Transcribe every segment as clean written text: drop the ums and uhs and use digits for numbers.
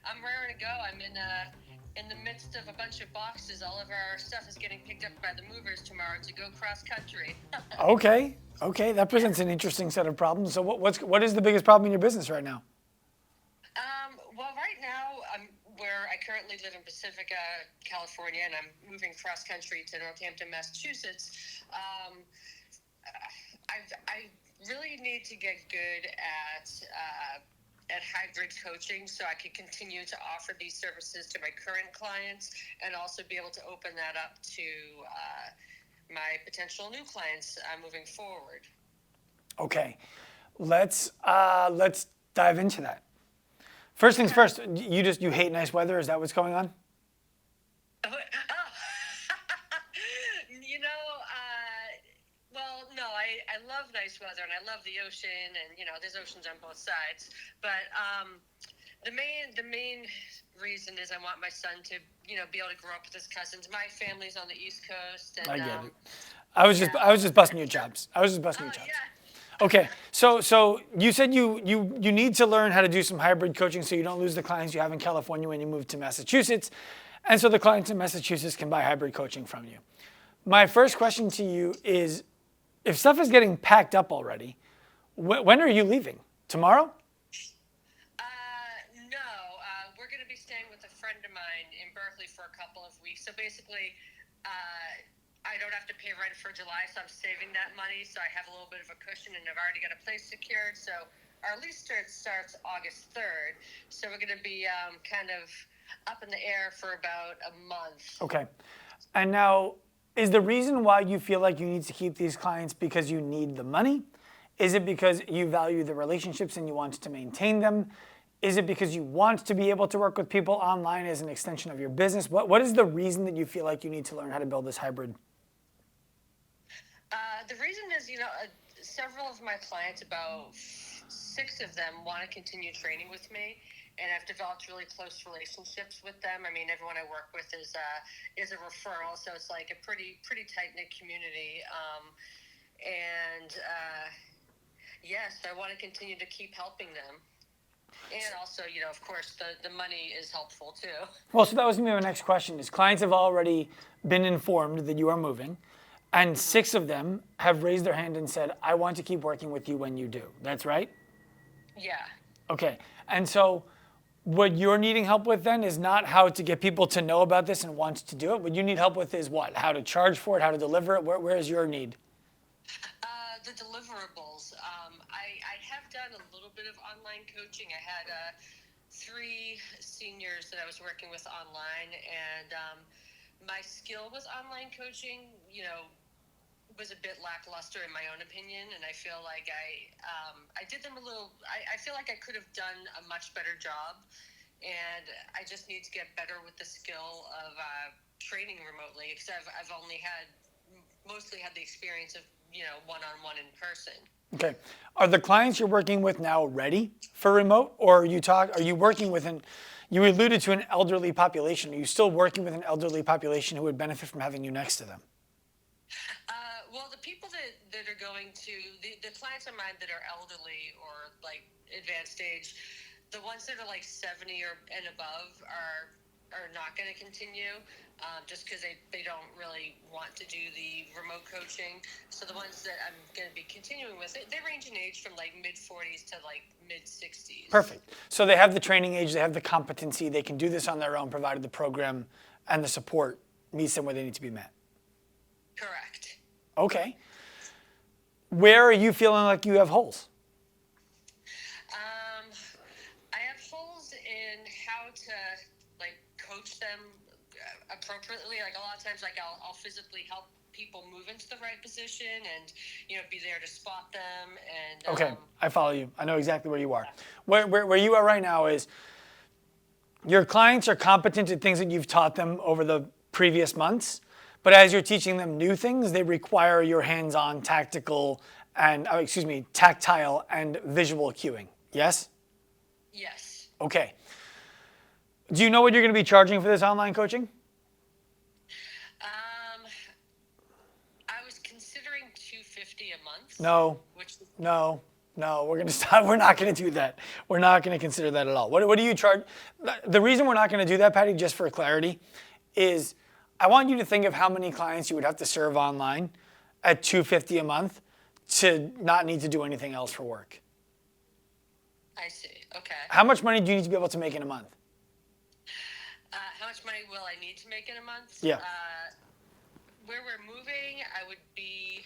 I'm raring to go. I'm in the midst of a bunch of boxes. All of our stuff is getting picked up by the movers tomorrow to go cross country. Okay. Okay. That Yeah. presents an interesting set of problems. So what is the biggest problem in your business right now? Well, right now, I'm where I currently live in Pacifica, California, and I'm moving cross country to Northampton, Massachusetts. Um, I really need to get good at hybrid coaching so I can continue to offer these services to my current clients and also be able to open that up to my potential new clients moving forward. Okay. Let's dive into that. First things Okay. first, you hate nice weather. Is that what's going on? Oh, well, no, I love nice weather and I love the ocean, and there's oceans on both sides. But the main reason is I want my son to be able to grow up with his cousins. My family's on the East Coast, and I get it. I was just busting your chops. I was just busting oh your chops. yeah. Okay, so you said you need to learn how to do some hybrid coaching so you don't lose the clients you have in California when you move to Massachusetts, and so the clients in Massachusetts can buy hybrid coaching from you. My first question to you is, if stuff is getting packed up already, when are you leaving? Tomorrow? No, we're going to be staying with a friend of mine in Berkeley for a couple of weeks. So basically, I don't have to pay rent for July, so I'm saving that money. So I have a little bit of a cushion, and I've already got a place secured. So our lease starts August 3rd. So we're going to be kind of up in the air for about a month. Okay, and now, is the reason why you feel like you need to keep these clients because you need the money? Is it because you value the relationships and you want to maintain them? Is it because you want to be able to work with people online as an extension of your business? What is the reason that you feel like you need to learn how to build this hybrid? The reason is, several of my clients, about 6 of them, want to continue training with me, and I've developed really close relationships with them. I mean, everyone I work with is a referral, so it's like a pretty tight knit community. And yes, I want to continue to keep helping them. And also, of course, the money is helpful too. Well, so that was going to be my next question is clients have already been informed that you are moving, and 6 of them have raised their hand and said, I want to keep working with you when you do. That's right? Yeah. Okay. And so what you're needing help with then is not how to get people to know about this and want to do it. What you need help with is what? How to charge for it, how to deliver it? Where is your need? The deliverables. I have done a little bit of online coaching. I had 3 seniors that I was working with online, and my skill with online coaching, was a bit lackluster in my own opinion, and I feel like I did them a little. I feel like I could have done a much better job, and I just need to get better with the skill of training remotely because I've only mostly had the experience of one-on-one in person. Okay. Are the clients you're working with now ready for remote, or are you working with you alluded to an elderly population. Are you still working with an elderly population who would benefit from having you next to them? Well, the people that are going to the clients of mine that are elderly or like advanced age, the ones that are like 70 or and above are not going to continue just because they don't really want to do the remote coaching. So the ones that I'm going to be continuing with, they range in age from like mid 40s to like mid 60s. Perfect. So they have the training age, they have the competency, they can do this on their own, provided the program and the support meets them where they need to be met. Correct. Okay. Where are you feeling like you have holes? I have holes in how to like coach them appropriately. Like a lot of times, like I'll physically help people move into the right position and be there to spot them. And Okay, I follow you. I know exactly where you are. Where you are right now is your clients are competent at things that you've taught them over the previous months, but as you're teaching them new things, they require your hands-on tactile and visual cueing. Yes? Yes. Okay. Do you know what you're going to be charging for this online coaching? I was considering $250 a month. No. Which No. No, we're going to stop. We're not going to do that. We're not going to consider that at all. What do you charge? The reason we're not going to do that, Patty, just for clarity, is I want you to think of how many clients you would have to serve online at $250 a month to not need to do anything else for work. I see. Okay. How much money do you need to be able to make in a month? How much money will I need to make in a month? Yeah. Where we're moving, I would be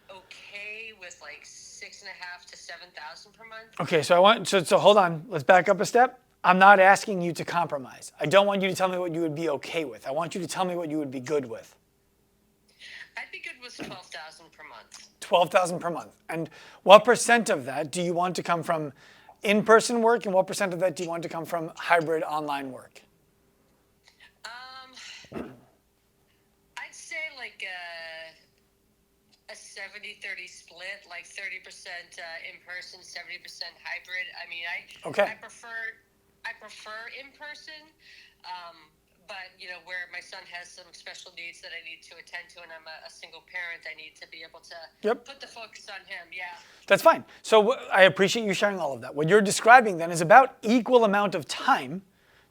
okay with like 6,500 to 7,000 per month. Okay, so hold on. Let's back up a step. I'm not asking you to compromise. I don't want you to tell me what you would be okay with. I want you to tell me what you would be good with. I'd be good with 12,000 per month. 12,000 per month. And what percent of that do you want to come from in-person work, and what percent of that do you want to come from hybrid online work? I'd say like a 70-30 split, like 30% in person, 70% hybrid. I mean, I prefer in person, but where my son has some special needs that I need to attend to, and I'm a single parent, I need to be able to put the focus on him. Yeah. That's fine. So I appreciate you sharing all of that. What you're describing then is about equal amount of time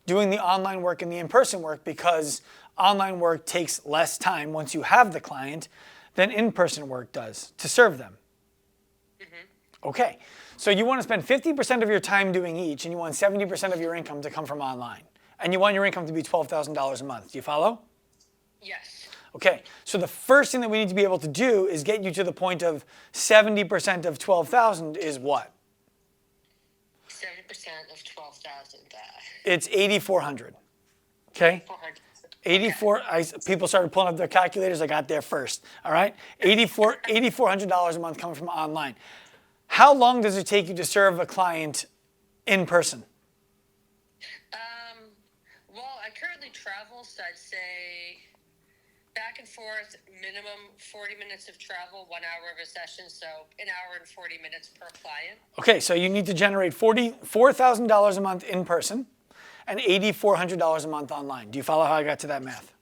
doing the online work and the in-person work, because online work takes less time once you have the client than in-person work does to serve them. Mm-hmm. Okay, so you want to spend 50% of your time doing each, and you want 70% of your income to come from online. And you want your income to be $12,000 a month. Do you follow? Yes. Okay, so the first thing that we need to be able to do is get you to the point of 70% of 12,000 is what? 70% of 12,000. It's 8,400. Okay? 400. 84. People started pulling up their calculators. I got there first. All right? $8,400 a month coming from online. How long does it take you to serve a client in person? Well, I currently travel, so I'd say back and forth, minimum 40 minutes of travel, 1 hour of a session, so an hour and 40 minutes per client. Okay, so you need to generate $4,000 a month in person and $8,400 a month online. Do you follow how I got to that math?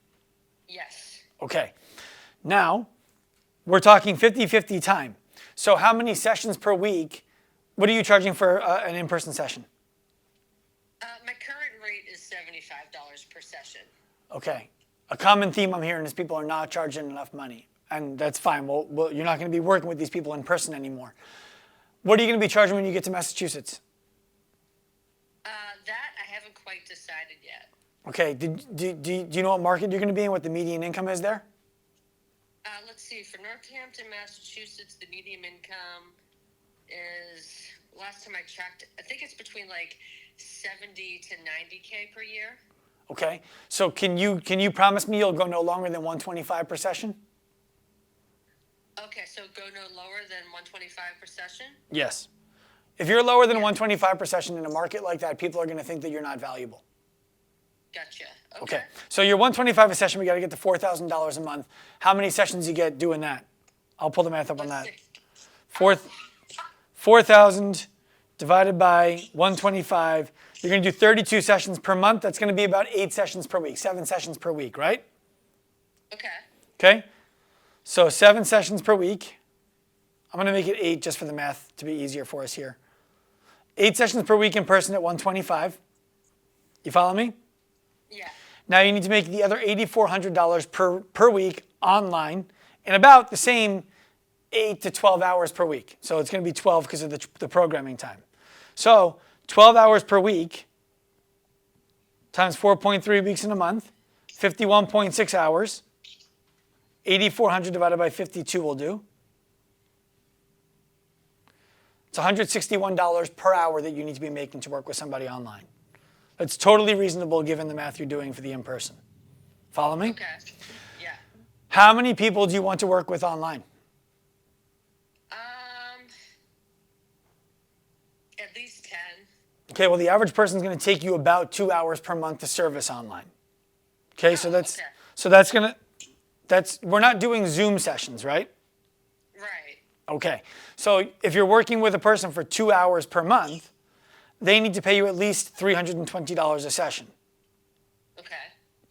Yes. Okay. Now, we're talking 50-50 time. So how many sessions per week? What are you charging for an in-person session? My current rate is $75 per session. Okay. A common theme I'm hearing is people are not charging enough money. And that's fine. Well, you're not going to be working with these people in person anymore. What are you going to be charging when you get to Massachusetts? That I haven't quite decided yet. Okay. Do you know what market you're going to be in, what the median income is there? Let's see. For Northampton, Massachusetts, the median income is, last time I checked, I think it's between like 70 to 90K per year. Okay. So can you promise me you'll go no longer than 125 per session? Okay, so go no lower than 125 per session? Yes. If you're lower than 125 per session in a market like that, people are going to think that you're not valuable. Gotcha. Okay. So you're 125 a session. We got to get to $4,000 a month. How many sessions you get doing that? I'll pull the math up on that. 4,000 divided by 125. You're going to do 32 sessions per month. That's going to be about 8 sessions per week, 7 sessions per week, right? Okay. Okay. So 7 sessions per week. I'm going to make it 8 just for the math to be easier for us here. 8 sessions per week in person at 125. You follow me? Yeah. Now you need to make the other $8,400 per week online in about the same 8 to 12 hours per week. So it's going to be 12 because of the programming time. So 12 hours per week times 4.3 weeks in a month, 51.6 hours. 8,400 divided by 52 will do. It's $161 per hour that you need to be making to work with somebody online. That's totally reasonable given the math you're doing for the in-person. Follow me? Okay. Yeah. How many people do you want to work with online? At least 10. Okay, well, the average person is going to take you about 2 hours per month to service online. Okay, so we're not doing Zoom sessions, right? Right. Okay, so if you're working with a person for 2 hours per month, they need to pay you at least $320 a session. Okay.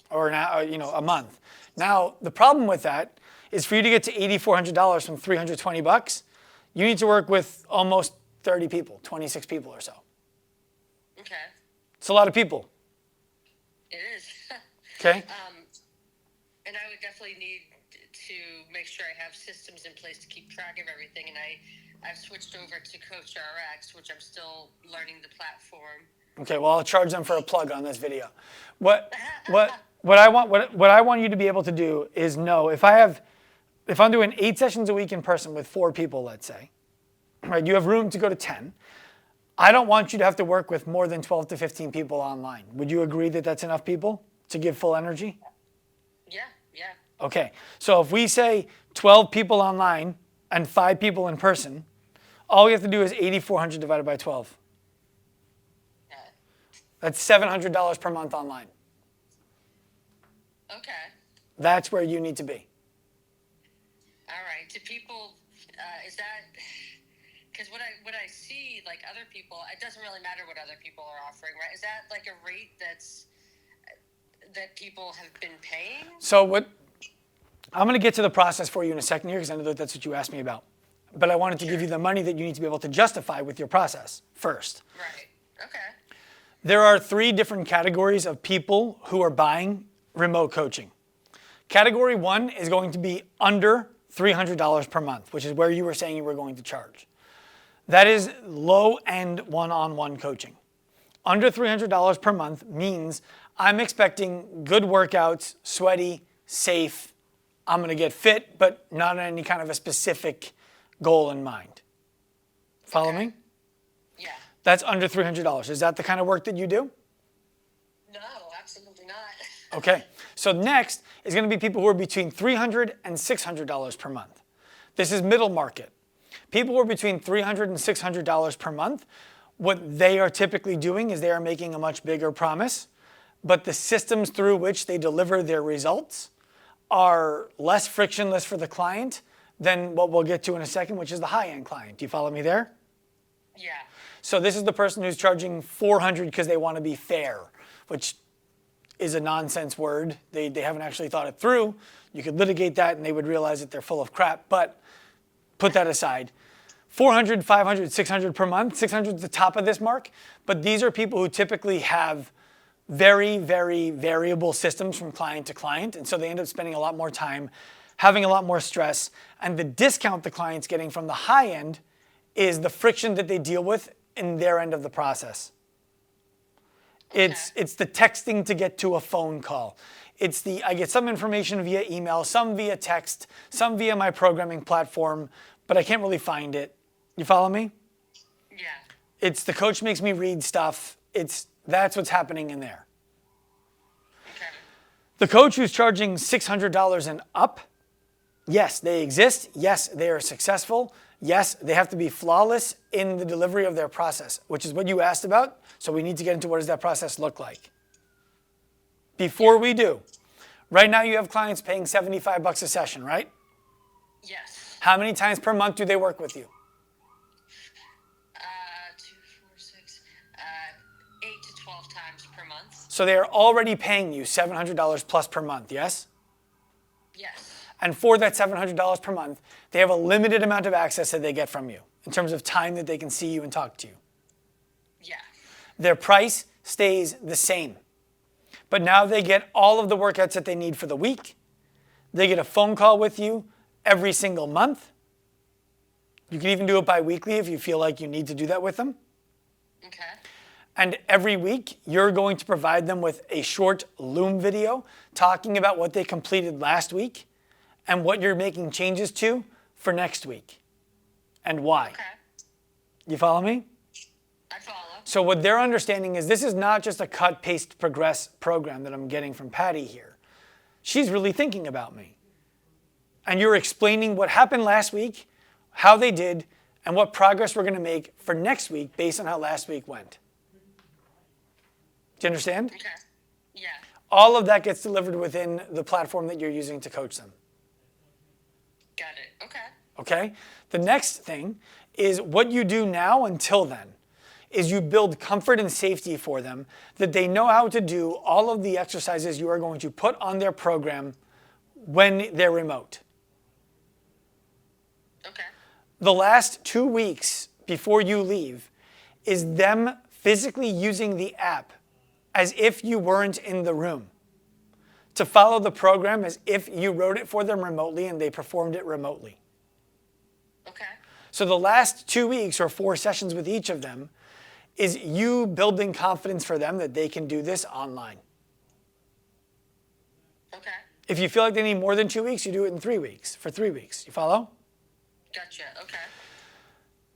Or now, a month. Now, the problem with that is for you to get to $8,400 from $320, you need to work with almost 30 people, 26 people or so. Okay. It's a lot of people. It is. Okay. And I would definitely need to make sure I have systems in place to keep track of everything. And I've switched over to Coach RX, which I'm still learning the platform. Okay, well, I'll charge them for a plug on this video. What I want you to be able to do is know if I'm doing 8 sessions a week in person with 4 people, let's say, right? You have room to go to 10. I don't want you to have to work with more than 12 to 15 people online. Would you agree that that's enough people to give full energy? Yeah. Okay, so if we say 12 people online and 5 people in person, all we have to do is 8,400 divided by 12. That's $700 per month online. Okay. That's where you need to be. All right. Do people, is that, because what I see, like other people, it doesn't really matter what other people are offering, right? Is that like a rate that people have been paying? So I'm going to get to the process for you in a second here because I know that that's what you asked me about. But I wanted to give you the money that you need to be able to justify with your process first. Right. Okay. There are 3 different categories of people who are buying remote coaching. Category 1 is going to be under $300 per month, which is where you were saying you were going to charge. That is low-end one-on-one coaching. Under $300 per month means I'm expecting good workouts, sweaty, safe. I'm going to get fit, but not on any kind of a specific goal in mind. Follow me? Yeah. That's under $300. Is that the kind of work that you do? No, absolutely not. Okay. So next is going to be people who are between $300 and $600 per month. This is middle market. People who are between $300 and $600 per month, what they are typically doing is they are making a much bigger promise, but the systems through which they deliver their results are less frictionless for the client than what we'll get to in a second, which is the high-end client. Do you follow me there? Yeah. So this is the person who's charging $400 because they want to be fair, which is a nonsense word. They haven't actually thought it through. You could litigate that and they would realize that they're full of crap, but put that aside. 400, 500, 600 per month. 600 is the top of this mark, but these are people who typically have very, very variable systems from client to client, and so they end up spending a lot more time, having a lot more stress, and the discount the client's getting from the high end is the friction that they deal with in their end of the process. It's the texting to get to a phone call. It's I get some information via email, some via text, some via my programming platform, but I can't really find it. You follow me? Yeah. It's the coach makes me read stuff. That's what's happening in there. Okay. The coach who's charging $600 and up, yes, they exist. Yes, they are successful. Yes, they have to be flawless in the delivery of their process, which is what you asked about. So we need to get into what does that process look like. Before we do, right now you have clients paying $75 a session, right? Yes. How many times per month do they work with you? 2, 4, 6, 8 to 12 times per month. So they are already paying you $700 plus per month, yes? Yes. And for that $700 per month, they have a limited amount of access that they get from you in terms of time that they can see you and talk to you. Yeah. Their price stays the same. But now they get all of the workouts that they need for the week. They get a phone call with you every single month. You can even do it bi-weekly if you feel like you need to do that with them. Okay. And every week, you're going to provide them with a short Loom video talking about what they completed last week and what you're making changes to for next week and why. Okay. You follow me? I follow. So what they're understanding is this is not just a cut, paste, progress program that I'm getting from Patty here. She's really thinking about me. And you're explaining what happened last week, how they did, and what progress we're going to make for next week based on how last week went. Do you understand? Okay. Yeah. All of that gets delivered within the platform that you're using to coach them. Got it. Okay. Okay? The next thing is what you do now until then is you build comfort and safety for them that they know how to do all of the exercises you are going to put on their program when they're remote. Okay. The last 2 weeks before you leave is them physically using the app as if you weren't in the room, to follow the program as if you wrote it for them remotely and they performed it remotely. Okay. So the last 2 weeks or 4 sessions with each of them is you building confidence for them that they can do this online. Okay. If you feel like they need more than 2 weeks, you do it in 3 weeks, for 3 weeks. You follow? Gotcha. Okay.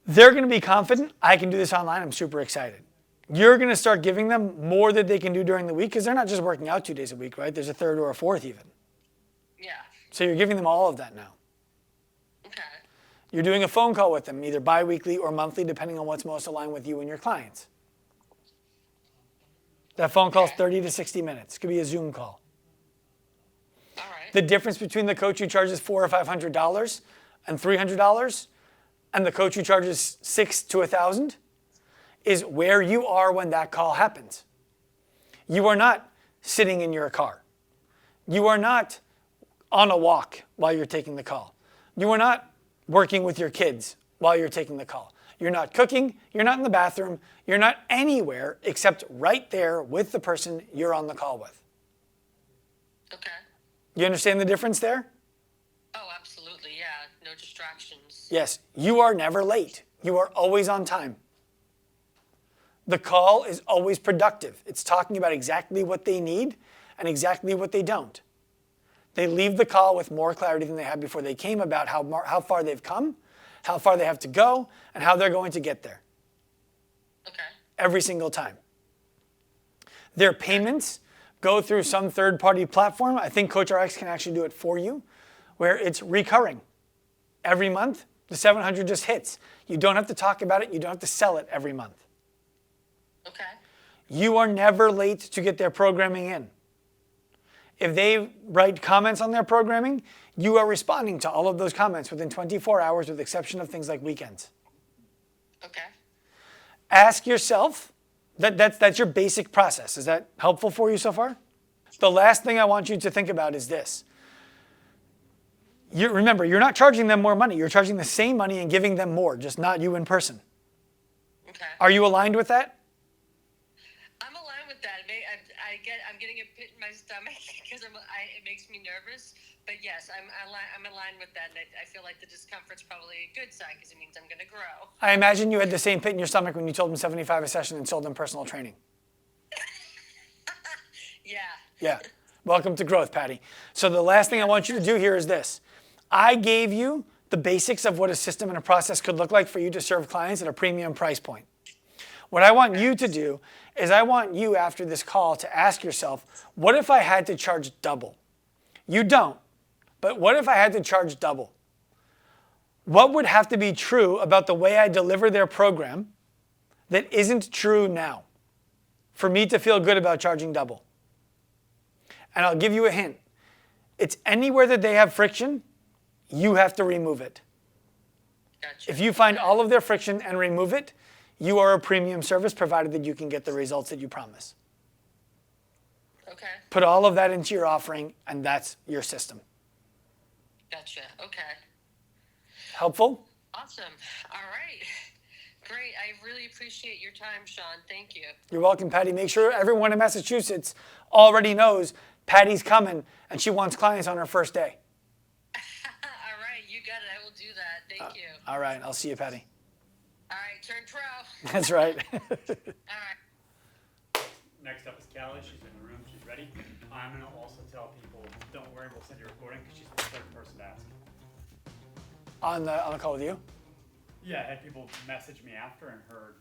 They're going to be confident. I can do this online. I'm super excited. You're going to start giving them more that they can do during the week because they're not just working out 2 days a week, right? There's a third or a fourth even. Yeah. So you're giving them all of that now. Okay. You're doing a phone call with them, either bi-weekly or monthly, depending on what's most aligned with you and your clients. That phone call is 30 to 60 minutes. It could be a Zoom call. All right. The difference between the coach who charges $400 or $500 and $300 and the coach who charges $600 to $1,000 is where you are when that call happens. You are not sitting in your car. You are not on a walk while you're taking the call. You are not working with your kids while you're taking the call. You're not cooking. You're not in the bathroom. You're not anywhere except right there with the person you're on the call with. Okay. You understand the difference there? Oh, absolutely. Yeah. No distractions. Yes, you are never late. You are always on time. The call is always productive. It's talking about exactly what they need and exactly what they don't. They leave the call with more clarity than they had before they came about how far they've come, how far they have to go, and how they're going to get there. Okay. Every single time. Their payments go through some third-party platform. I think CoachRx can actually do it for you, where it's recurring. Every month, the $700 just hits. You don't have to talk about it. You don't have to sell it every month. Okay. You are never late to get their programming in. If they write comments on their programming, you are responding to all of those comments within 24 hours with the exception of things like weekends. Okay. Ask yourself, that's your basic process. Is that helpful for you so far? The last thing I want you to think about is this. Remember, you're not charging them more money. You're charging the same money and giving them more, just not you in person. Okay. Are you aligned with that? I'm aligned with that. I'm getting a pit in my stomach because it makes me nervous. But yes, I'm aligned with that, and I feel like the discomfort's probably a good sign because it means I'm going to grow. I imagine you had the same pit in your stomach when you told them 75 a session and sold them personal training. Yeah. Yeah. Welcome to growth, Patty. So the last thing I want you to do here is this. I gave you the basics of what a system and a process could look like for you to serve clients at a premium price point. What I want you to do is I want you after this call to ask yourself, what if I had to charge double? You don't, but what if I had to charge double? What would have to be true about the way I deliver their program that isn't true now for me to feel good about charging double? And I'll give you a hint. It's anywhere that they have friction, you have to remove it. Gotcha. If you find all of their friction and remove it, you are a premium service provided that you can get the results that you promise. Okay. Put all of that into your offering, and that's your system. Gotcha. Okay. Helpful? Awesome. All right. Great. I really appreciate your time, Sean. Thank you. You're welcome, Patty. Make sure everyone in Massachusetts already knows Patty's coming, and she wants clients on her first day. All right. You got it. I will do that. Thank you. All right. I'll see you, Patty. All right. Turn pro. That's right. All right. Next up is Callie. She's in the room. She's ready. I'm going to also tell people, don't worry, we'll send you a recording because she's the third person to ask. On the call with you? Yeah, I had people message me after and heard